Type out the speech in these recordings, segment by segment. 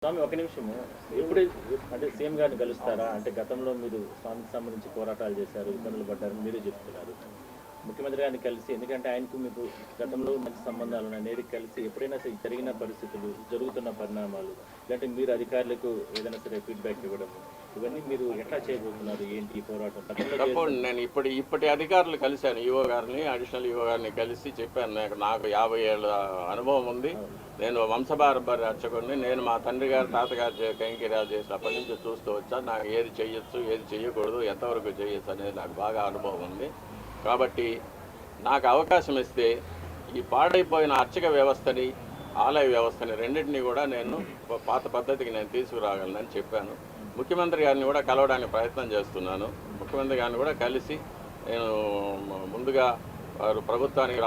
స్వామి ఒక నిమిషము ఎప్పుడు అంటే సీఎం గారిని కలుస్తారా? అంటే గతంలో మీరు స్వామికి సంబంధించి పోరాటాలు చేశారు, ఇబ్బందులు పడ్డారని మీరే చెప్తున్నారు. ముఖ్యమంత్రి గారిని కలిసి, ఎందుకంటే ఆయనకు మీకు గతంలో మంచి సంబంధాలు ఉన్నాయి, నేరుగా కలిసి ఎప్పుడైనా సరే జరిగిన పరిస్థితులు, జరుగుతున్న పరిణామాలు, లేదంటే మీరు అధికారులకు ఏదైనా సరే ఫీడ్బ్యాక్ ఇవ్వడం, ఇవన్నీ మీరు ఎట్లా చేయబోతున్నారు? ఏంటి ఈ పోరాటం? తప్పకుండా నేను ఇప్పటి అధికారులు కలిశాను, ఈఓ గారిని, అడిషనల్ ఈఓ గారిని కలిసి చెప్పాను. నాకు 50 ఏళ్ళ అనుభవం ఉంది, నేను వంశపారంపర్య అర్చకుడిని, నేను మా తండ్రి గారు తాతగారు కైంకర్యాలు చేసినప్పటి నుంచి చూస్తూ వచ్చా. నాకు ఏది చేయొచ్చు, ఏది చేయకూడదు, ఎంతవరకు చేయొచ్చు అనేది నాకు బాగా అనుభవం ఉంది. కాబట్టి నాకు అవకాశం ఇస్తే ఈ పాడైపోయిన అర్చక వ్యవస్థని, ఆలయ వ్యవస్థని రెండింటినీ కూడా నేను పాత పద్ధతికి నేను తీసుకురాగలనని చెప్పాను. ముఖ్యమంత్రి గారిని కూడా కలవడానికి ప్రయత్నం చేస్తున్నాను. ముఖ్యమంత్రి గారిని కూడా కలిసి నేను ముందుగా వారు ప్రభుత్వానికి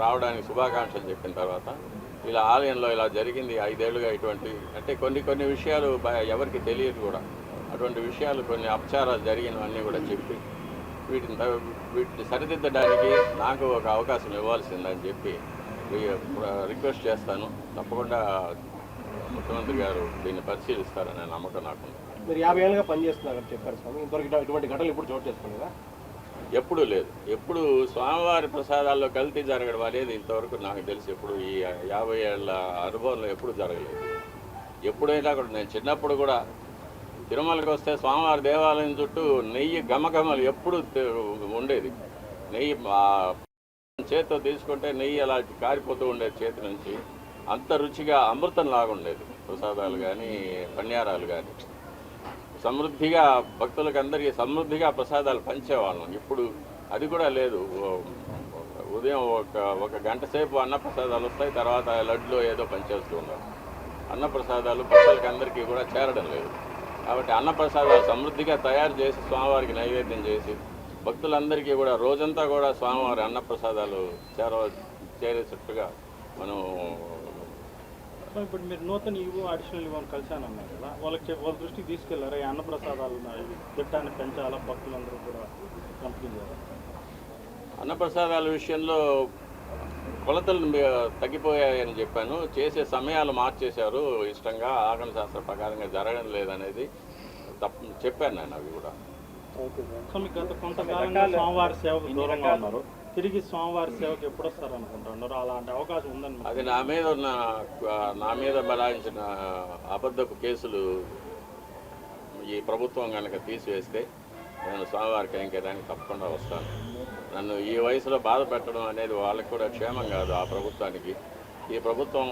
రావడానికి శుభాకాంక్షలు చెప్పిన తర్వాత, ఇలా ఆలయంలో ఇలా జరిగింది 5 ఏళ్ళుగా ఇటువంటి అంటే కొన్ని విషయాలు ఎవరికి తెలియదు కూడా, అటువంటి విషయాలు కొన్ని అపచారాలు జరిగినవన్నీ కూడా చెప్పి వీటిని సరిదిద్దడానికి నాకు ఒక అవకాశం ఇవ్వాల్సిందని చెప్పి రిక్వెస్ట్ చేస్తాను. తప్పకుండా ముఖ్యమంత్రి గారు దీన్ని పరిశీలిస్తారనే నమ్మకం నాకుంది. మీరు 50 ఏళ్ళుగా పనిచేస్తున్నారని చెప్పారు స్వామి, ఇంతవరకు ఇటువంటి ఘటనలు ఇప్పుడు చోటు చేసుకునేదా? ఎప్పుడూ లేదు. ఎప్పుడు స్వామివారి ప్రసాదాల్లో కల్తీ జరగడం అనేది ఇంతవరకు నాకు తెలిసి ఎప్పుడు ఈ 50 ఏళ్ళ అనుభవంలో ఎప్పుడు జరగలేదు. ఎప్పుడైనా కూడా నేను చిన్నప్పుడు కూడా తిరుమలకి వస్తే స్వామివారి దేవాలయం చుట్టూ నెయ్యి గమగమలు ఎప్పుడు ఉండేది. నెయ్యి చేతితో తీసుకుంటే నెయ్యి అలా కారిపోతూ ఉండేది చేతి నుంచి. అంత రుచిగా అమృతం లాగా ఉండేది ప్రసాదాలు కానీ, పణ్యారాలు కానీ. సమృద్ధిగా భక్తులకు అందరికీ సమృద్ధిగా ప్రసాదాలు పంచేవాళ్ళం. ఇప్పుడు అది కూడా లేదు. ఉదయం ఒక గంట సేపు అన్నప్రసాదాలు వస్తాయి, తర్వాత లడ్లో ఏదో పంచేస్తూ ఉన్నారు. అన్నప్రసాదాలు భక్తులకు అందరికీ కూడా చేరడం లేదు. కాబట్టి అన్నప్రసాదాలు సమృద్ధిగా తయారు చేసి స్వామివారికి నైవేద్యం చేసి భక్తులందరికీ కూడా రోజంతా కూడా స్వామివారి అన్నప్రసాదాలు చేరేటట్టుగా మనం. ఇప్పుడు మీరు నూతన ఈవో, అడిషనల్ ఈవోని కలిశానన్నారు కదా, వాళ్ళ దృష్టికి తీసుకెళ్లారా? ఈ అన్నప్రసాదాలు దిట్టాన్ని పెంచాలా, భక్తులందరూ కూడా పంపించారు? అన్నప్రసాదాల విషయంలో కొలతలు తగ్గిపోయాయని చెప్పాను. చేసే సమయాలు మార్చేశారు ఇష్టంగా, ఆగమ శాస్త్ర ప్రకారంగా జరగడం లేదనేది చెప్పాను నేను. అవి కూడా గత కొంతకాలంగా స్వామివారి సేవకు దూరంగా ఉన్నారు, తిరిగి స్వామివారి సేవకు ఎప్పుడు వస్తారు అనుకుంటున్నారు? అలాంటి అవకాశం ఉందని అది నా మీద బలాయించిన అబద్ధపు కేసులు ఈ ప్రభుత్వం కనుక తీసివేస్తే నేను స్వామివారి కైంకర్యానికి తప్పకుండా వస్తాను. నన్ను ఈ వయసులో బాధ పెట్టడం అనేది వాళ్ళకి కూడా క్షేమం కాదు. ఆ ప్రభుత్వానికి, ఈ ప్రభుత్వం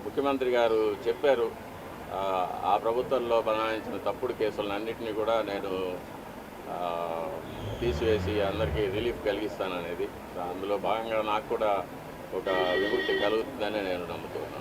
ముఖ్యమంత్రి గారు చెప్పారు, ఆ ప్రభుత్వంలో బనాయించిన తప్పుడు కేసులను అన్నింటినీ కూడా నేను తీసివేసి అందరికీ రిలీఫ్ కలిగిస్తాననేది. అందులో భాగంగా నాకు కూడా ఒక విముక్తి కలుగుతుందని నేను నమ్ముతున్నాను.